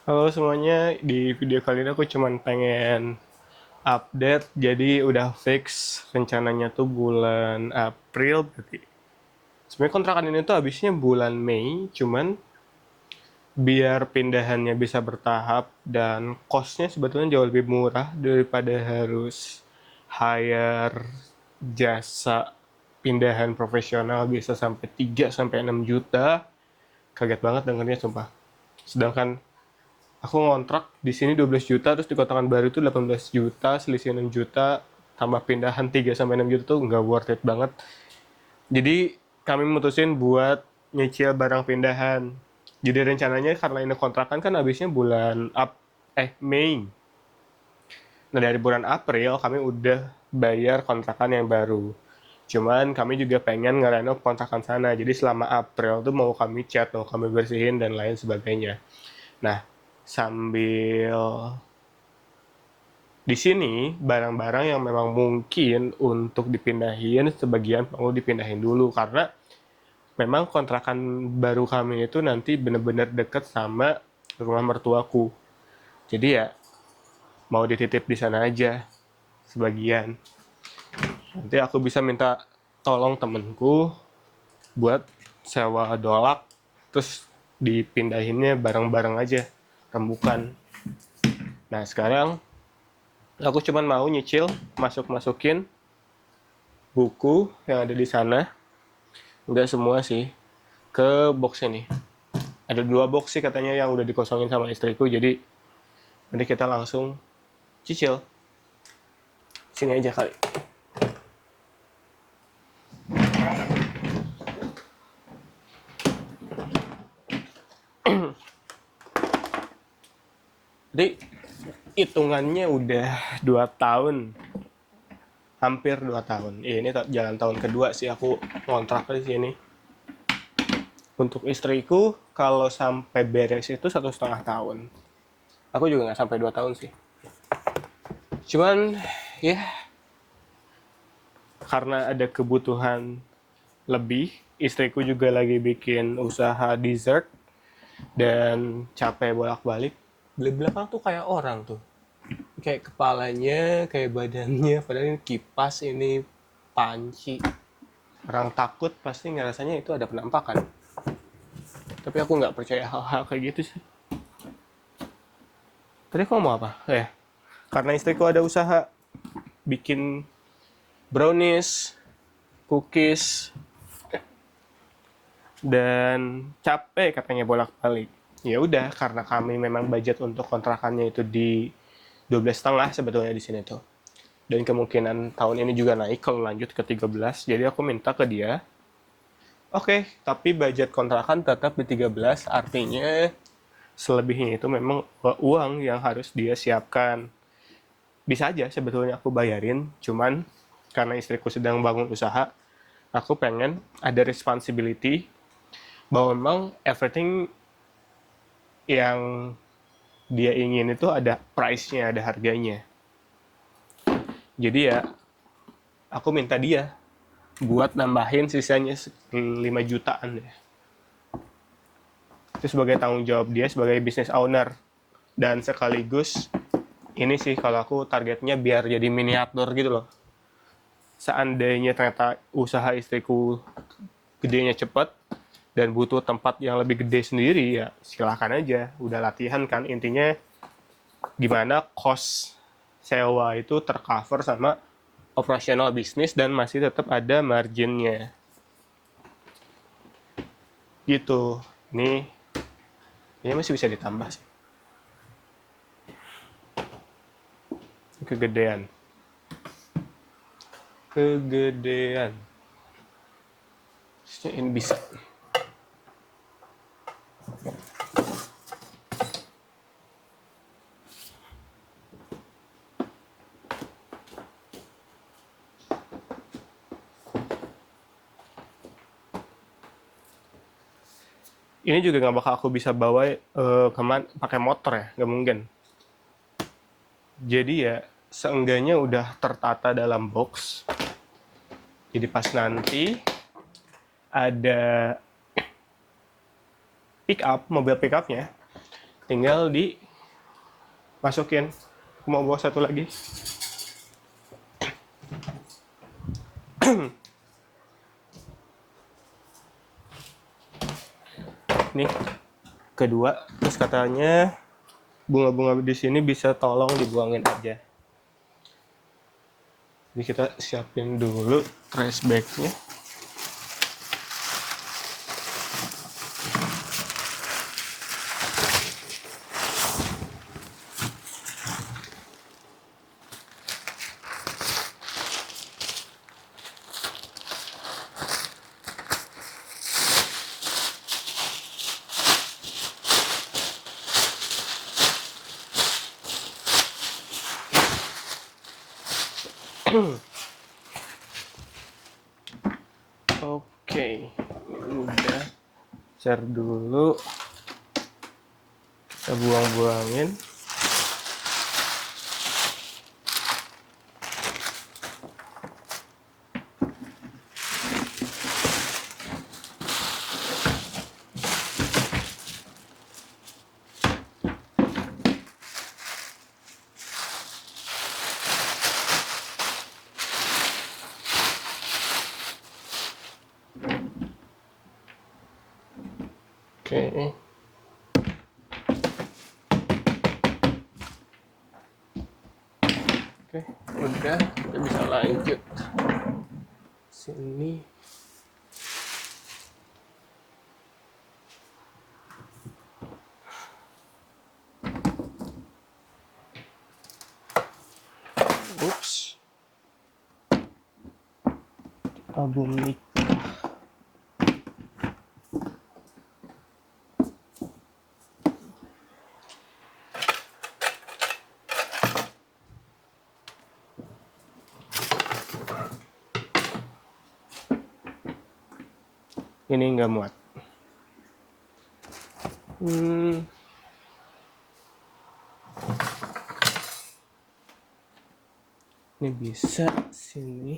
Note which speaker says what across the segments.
Speaker 1: Halo semuanya, di video kali ini aku cuman pengen update, jadi udah fix rencananya tuh bulan April berarti. Sebenarnya kontrakan ini tuh habisnya bulan Mei, cuman biar pindahannya bisa bertahap dan costnya sebetulnya jauh lebih murah daripada harus hire jasa pindahan profesional bisa sampai 3 sampai 6 juta. Kaget banget dengernya sumpah. Sedangkan aku ngontrak di sini 12 juta, terus di kontrakan baru itu 18 juta, selisih 6 juta, tambah pindahan 3 sampai 6 juta tuh nggak worth it banget. Jadi kami memutusin buat nyicil barang pindahan. Jadi rencananya karena ini kontrakan kan habisnya Mei. Nah dari bulan April kami udah bayar kontrakan yang baru. Cuman kami juga pengen ngerenov kontrakan sana. Jadi selama April tuh mau kami cat, mau kami bersihin dan lain sebagainya. Nah, sambil di sini barang-barang yang memang mungkin untuk dipindahin sebagian perlu dipindahin dulu karena memang kontrakan baru kami itu nanti benar-benar deket sama rumah mertuaku. Jadi ya mau dititip di sana aja sebagian. Nanti aku bisa minta tolong temenku buat sewa dolak terus dipindahinnya bareng-bareng aja rembukan. Nah sekarang aku cuman mau nyicil masuk-masukin buku yang ada di sana, nggak semua sih, ke box ini. Ada 2 box sih katanya yang udah dikosongin sama istriku, jadi nanti kita langsung cicil. Sini aja kali. Jadi hitungannya udah 2 tahun, hampir 2 tahun. Ini jalan tahun kedua sih aku ngontrak di sini. Untuk istriku kalau sampai beres itu 1,5 tahun. Aku juga nggak sampai 2 tahun sih. Cuman ya karena ada kebutuhan lebih, istriku juga lagi bikin usaha dessert dan capek bolak-balik. Di belakang tuh kayak orang tuh, kayak kepalanya kayak badannya, padahal ini kipas, ini panci. Orang takut pasti ngerasanya itu ada penampakan, tapi aku nggak percaya hal-hal kayak gitu sih. Tadi kamu mau apa karena istriku ada usaha bikin brownies, cookies, dan capek katanya bolak-balik. Ya udah, karena kami memang budget untuk kontrakannya itu di 12,5 sebetulnya di sini tuh. Dan kemungkinan tahun ini juga naik kalau lanjut ke 13. Jadi aku minta ke dia, oke, tapi budget kontrakan tetap di 13, artinya selebihnya itu memang uang yang harus dia siapkan. Bisa aja sebetulnya aku bayarin, cuman karena istriku sedang bangun usaha, aku pengen ada responsibility bahwa memang everything yang dia ingin itu ada price-nya, ada harganya. Jadi ya aku minta dia buat nambahin sisanya 5 jutaan ya. Itu sebagai tanggung jawab dia sebagai business owner. Dan sekaligus ini sih kalau aku targetnya biar jadi miniatur gitu loh. Seandainya ternyata usaha istriku gedenya cepet dan butuh tempat yang lebih gede sendiri, ya silahkan aja. Udah latihan kan, intinya gimana cost sewa itu tercover sama operasional bisnis dan masih tetap ada marginnya gitu. Ini masih bisa ditambah sih, kegedean kegedean ini bisa. Ini juga nggak bakal aku bisa bawa kemana pakai motor ya, nggak mungkin. Jadi ya seenggaknya udah tertata dalam box, jadi pas nanti ada pick up, mobil pick upnya tinggal dimasukin. Aku mau bawa satu lagi. Nih kedua, terus katanya bunga-bunga di sini bisa tolong dibuangin aja. Jadi kita siapin dulu trash bagnya. Oke, udah share dulu, kita buang-buangin. Oke. Oke, udah, kita bisa lanjut. Sini. Ups. Album nikah. Ini nggak muat. Ini bisa sini.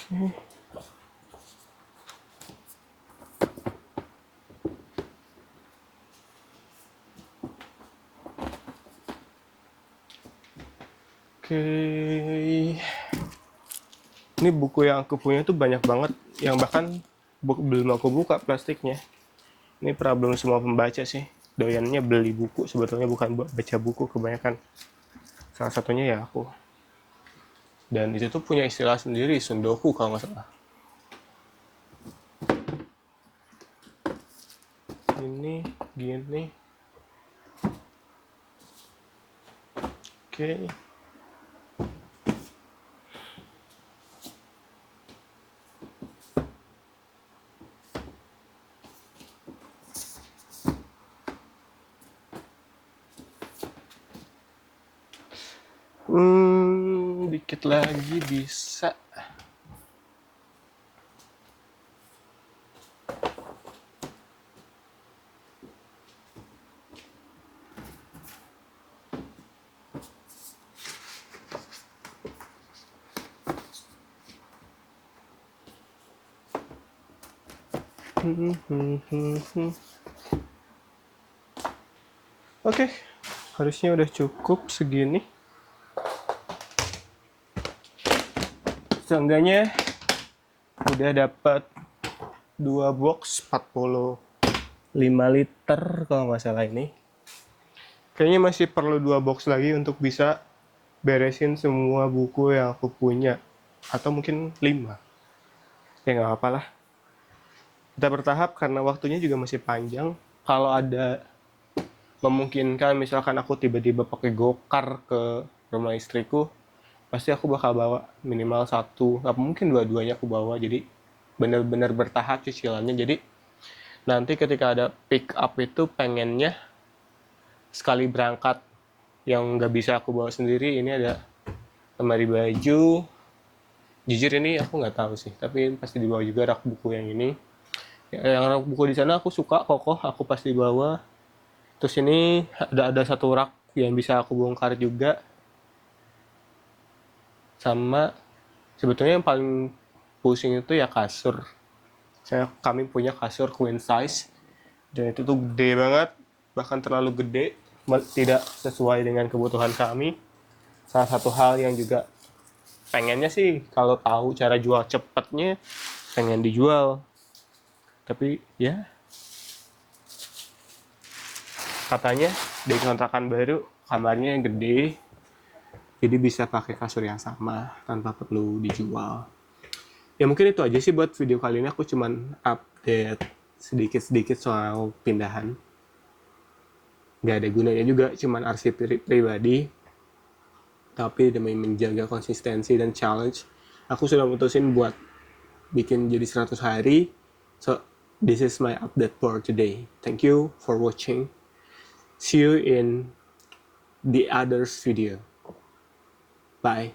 Speaker 1: Oke. Oke, ini buku yang aku punya tuh banyak banget, yang bahkan belum aku buka plastiknya. Ini problem semua pembaca sih, doyannya beli buku, sebetulnya bukan buat baca buku kebanyakan. Salah satunya ya aku. Dan itu tuh punya istilah sendiri, sundoku kalau nggak salah. Ini, gini. Oke. Dikit lagi bisa. Oke, harusnya udah cukup segini. Seenggaknya udah dapat 2 box 45 liter kalau nggak salah ini. Kayaknya masih perlu 2 box lagi untuk bisa beresin semua buku yang aku punya. Atau mungkin 5. Ya nggak apa-apa lah. Kita bertahap karena waktunya juga masih panjang. Kalau ada memungkinkan, misalkan aku tiba-tiba pakai gokar ke rumah istriku, pasti aku bakal bawa minimal 1, nggak mungkin dua-duanya aku bawa. Jadi benar-benar bertahap cicilannya. Jadi nanti ketika ada pick up itu pengennya sekali berangkat, yang nggak bisa aku bawa sendiri. Ini ada lemari baju, Jujur ini aku nggak tahu sih, tapi pasti dibawa juga rak buku yang ini. Yang rak buku di sana aku suka kokoh, aku pasti bawa. Terus ini ada satu rak yang bisa aku bongkar juga, sama sebetulnya yang paling pusing itu ya kasur. Kami punya kasur queen size dan itu tuh gede banget, bahkan terlalu gede, tidak sesuai dengan kebutuhan kami. Salah satu hal yang juga pengennya sih kalau tahu cara jual cepatnya pengen dijual, tapi ya katanya di kontrakan baru kamarnya yang gede, jadi bisa pakai kasur yang sama tanpa perlu dijual. Ya mungkin itu aja sih buat video kali ini, aku cuman update sedikit-sedikit soal pindahan. Nggak ada gunanya juga, cuman arsip pribadi. Tapi demi menjaga konsistensi dan challenge, aku sudah mutusin buat bikin jadi 100 hari. So, this is my update for today. Thank you for watching. See you in the others video. Bye.